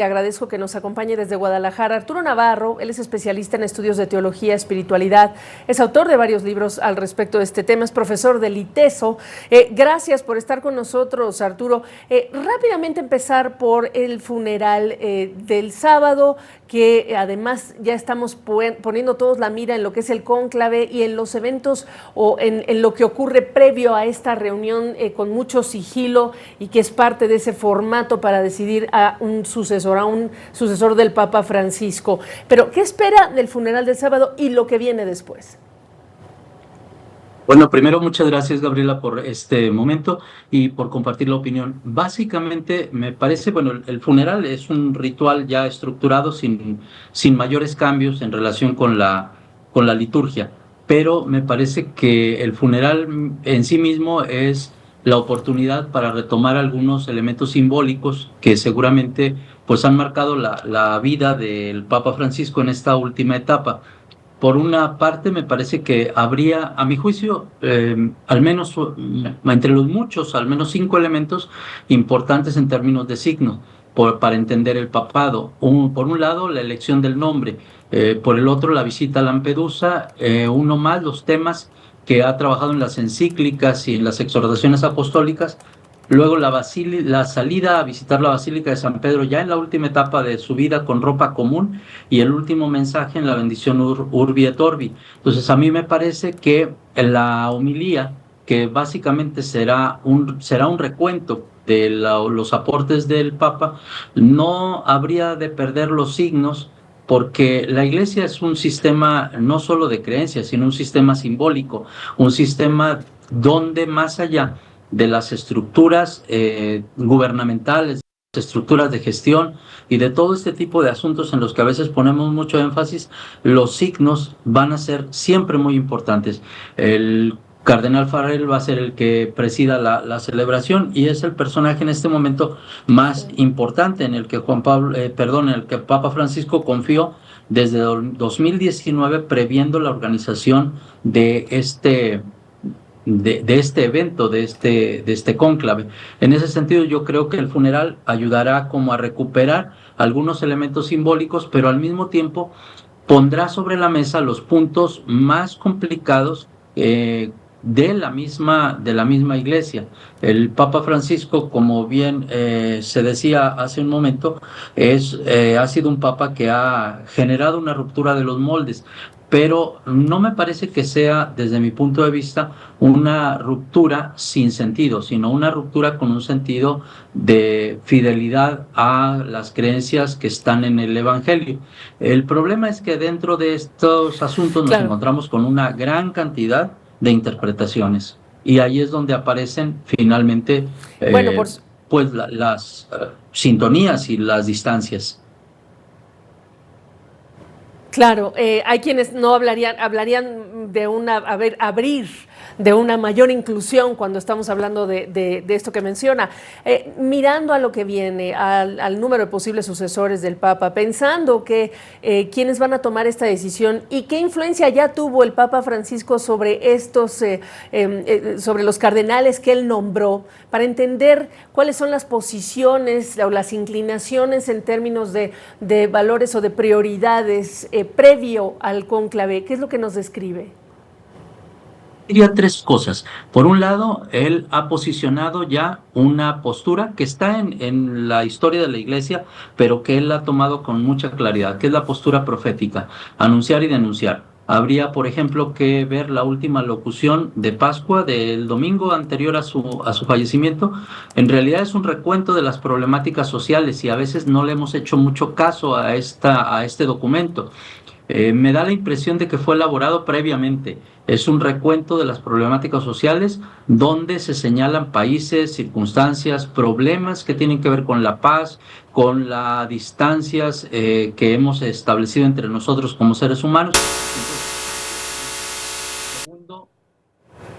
Agradezco que nos acompañe desde Guadalajara Arturo Navarro. Él es especialista en estudios de teología, espiritualidad, es autor de varios libros al respecto de este tema, es profesor del ITESO. Gracias por estar con nosotros, Arturo. Rápidamente empezar por el funeral del sábado, que además ya estamos poniendo todos la mira en lo que es el cónclave y en los eventos o en lo que ocurre previo a esta reunión con mucho sigilo y que es parte de ese formato para decidir a un sucesor del Papa Francisco. Pero, ¿qué espera del funeral del sábado y lo que viene después? Bueno, primero, muchas gracias, Gabriela, por este momento y por compartir la opinión. Básicamente, me parece, bueno, el funeral es un ritual ya estructurado sin mayores cambios en relación con la liturgia, pero me parece que el funeral en sí mismo es la oportunidad para retomar algunos elementos simbólicos que seguramente pues han marcado la vida del Papa Francisco en esta última etapa. Por una parte, me parece que habría, a mi juicio, al menos entre los muchos, al menos 5 elementos importantes en términos de signo para entender el papado. Por un lado, la elección del nombre, por el otro, la visita a Lampedusa, uno más, los temas que ha trabajado en las encíclicas y en las exhortaciones apostólicas. Luego la salida a visitar la Basílica de San Pedro ya en la última etapa de su vida con ropa común y el último mensaje en la bendición Urbi et Orbi. Entonces a mí me parece que la homilía, que básicamente será un recuento de los aportes del Papa, no habría de perder los signos, porque la Iglesia es un sistema no solo de creencias, sino un sistema simbólico, un sistema donde más allá de las estructuras gubernamentales, estructuras de gestión y de todo este tipo de asuntos en los que a veces ponemos mucho énfasis, los signos van a ser siempre muy importantes. El cardenal Farrell va a ser el que presida la celebración y es el personaje en este momento más importante en el que en el que Papa Francisco confió desde 2019, previendo la organización de este evento, de este cónclave. En ese sentido, yo creo que el funeral ayudará como a recuperar algunos elementos simbólicos, pero al mismo tiempo pondrá sobre la mesa los puntos más complicados de la misma Iglesia. El Papa Francisco, como bien se decía hace un momento, ha sido un Papa que ha generado una ruptura de los moldes, pero no me parece que sea, desde mi punto de vista, una ruptura sin sentido, sino una ruptura con un sentido de fidelidad a las creencias que están en el Evangelio. El problema es que dentro de estos asuntos nos encontramos con una gran cantidad de interpretaciones, y ahí es donde aparecen finalmente pues las sintonías y las distancias. Claro, hay quienes no hablarían de abrir de una mayor inclusión cuando estamos hablando de esto que menciona. Mirando a lo que viene, al número de posibles sucesores del Papa, pensando que quiénes van a tomar esta decisión y qué influencia ya tuvo el Papa Francisco sobre sobre los cardenales que él nombró, para entender cuáles son las posiciones o las inclinaciones en términos de valores o de prioridades previo al cónclave. ¿Qué es lo que nos describe? Diría 3 cosas. Por un lado, él ha posicionado ya una postura que está en la historia de la Iglesia, pero que él ha tomado con mucha claridad, que es la postura profética: anunciar y denunciar. Habría, por ejemplo, que ver la última locución de Pascua del domingo anterior a su fallecimiento. En realidad es un recuento de las problemáticas sociales y a veces no le hemos hecho mucho caso a este documento. Me da la impresión de que fue elaborado previamente. Es un recuento de las problemáticas sociales donde se señalan países, circunstancias, problemas que tienen que ver con la paz, con las distancias que hemos establecido entre nosotros como seres humanos. Segundo,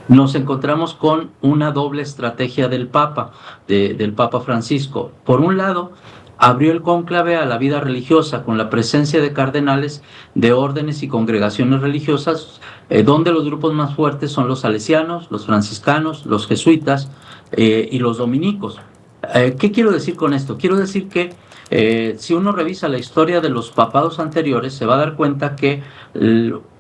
nos encontramos con una doble estrategia del Papa Francisco. Por un lado, abrió el cónclave a la vida religiosa con la presencia de cardenales de órdenes y congregaciones religiosas, donde los grupos más fuertes son los salesianos, los franciscanos, los jesuitas y los dominicos. ¿Qué quiero decir con esto? Quiero decir que Si uno revisa la historia de los papados anteriores, se va a dar cuenta que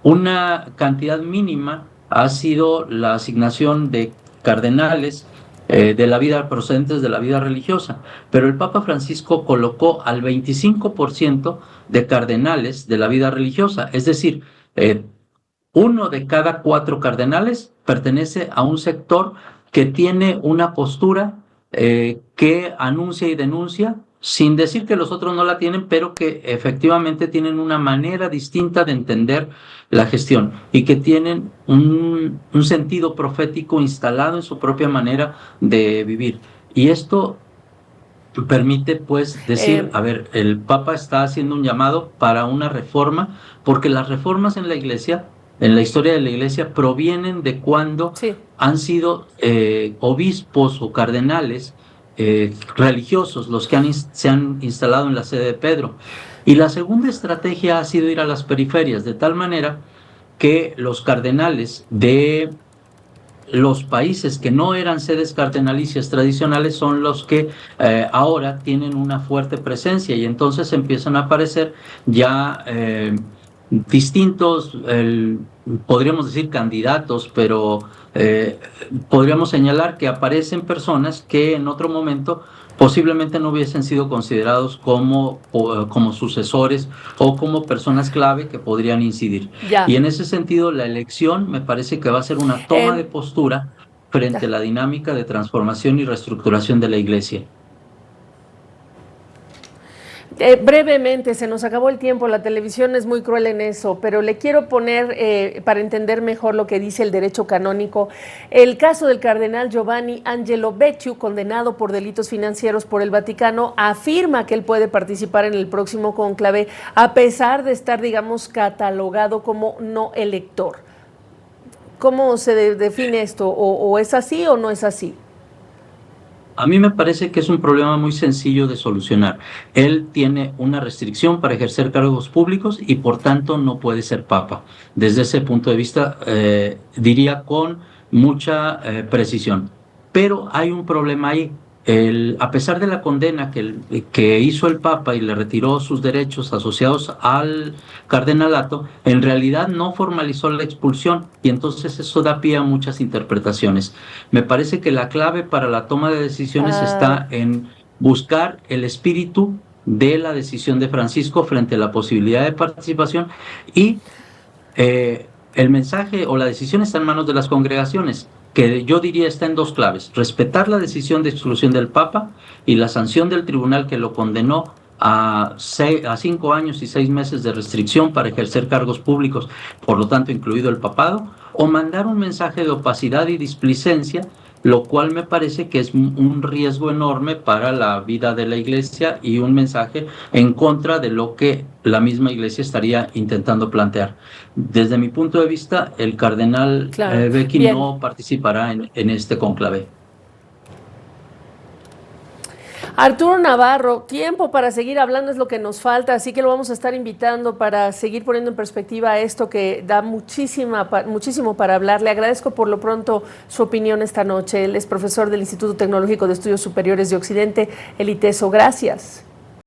una cantidad mínima ha sido la asignación de cardenales de la vida procedentes de la vida religiosa, pero el Papa Francisco colocó al 25% de cardenales de la vida religiosa, es decir, uno de cada 4 cardenales pertenece a un sector que tiene una postura que anuncia y denuncia, sin decir que los otros no la tienen, pero que efectivamente tienen una manera distinta de entender la gestión y que tienen un sentido profético instalado en su propia manera de vivir. Y esto permite pues decir, a ver, el Papa está haciendo un llamado para una reforma, porque las reformas en la Iglesia, en la historia de la Iglesia, provienen de cuando Sí. han sido obispos o cardenales religiosos los que se han instalado en la sede de Pedro. Y la segunda estrategia ha sido ir a las periferias, de tal manera que los cardenales de los países que no eran sedes cardenalicias tradicionales son los que ahora tienen una fuerte presencia, y entonces empiezan a aparecer ya distintos, podríamos decir candidatos, pero podríamos señalar que aparecen personas que en otro momento posiblemente no hubiesen sido considerados como sucesores o como personas clave que podrían incidir. Ya. Y en ese sentido, la elección me parece que va a ser una toma de postura frente a la dinámica de transformación y reestructuración de la Iglesia. Brevemente, se nos acabó el tiempo, la televisión es muy cruel en eso, pero le quiero poner, para entender mejor lo que dice el derecho canónico, el caso del cardenal Giovanni Angelo Becciu, condenado por delitos financieros por el Vaticano, afirma que él puede participar en el próximo cónclave a pesar de estar, digamos, catalogado como no elector. ¿Cómo se define esto? ¿O es así o no es así? A mí me parece que es un problema muy sencillo de solucionar. Él tiene una restricción para ejercer cargos públicos y por tanto no puede ser papa. Desde ese punto de vista, diría con mucha precisión. Pero hay un problema ahí. A pesar de la condena que hizo el Papa y le retiró sus derechos asociados al cardenalato, en realidad no formalizó la expulsión, y entonces eso da pie a muchas interpretaciones. Me parece que la clave para la toma de decisiones está en buscar el espíritu de la decisión de Francisco frente a la posibilidad de participación, y el mensaje o la decisión está en manos de las congregaciones, que yo diría está en 2 claves: respetar la decisión de exclusión del Papa y la sanción del tribunal que lo condenó a 5 años y 6 meses de restricción para ejercer cargos públicos, por lo tanto incluido el papado, o mandar un mensaje de opacidad y displicencia, lo cual me parece que es un riesgo enorme para la vida de la Iglesia y un mensaje en contra de lo que la misma Iglesia estaría intentando plantear. Desde mi punto de vista, el cardenal Becciu no participará en este cónclave. Arturo Navarro, tiempo para seguir hablando es lo que nos falta, así que lo vamos a estar invitando para seguir poniendo en perspectiva esto que da muchísimo para hablar. Le agradezco por lo pronto su opinión esta noche. Él es profesor del Instituto Tecnológico de Estudios Superiores de Occidente, el ITESO. Gracias.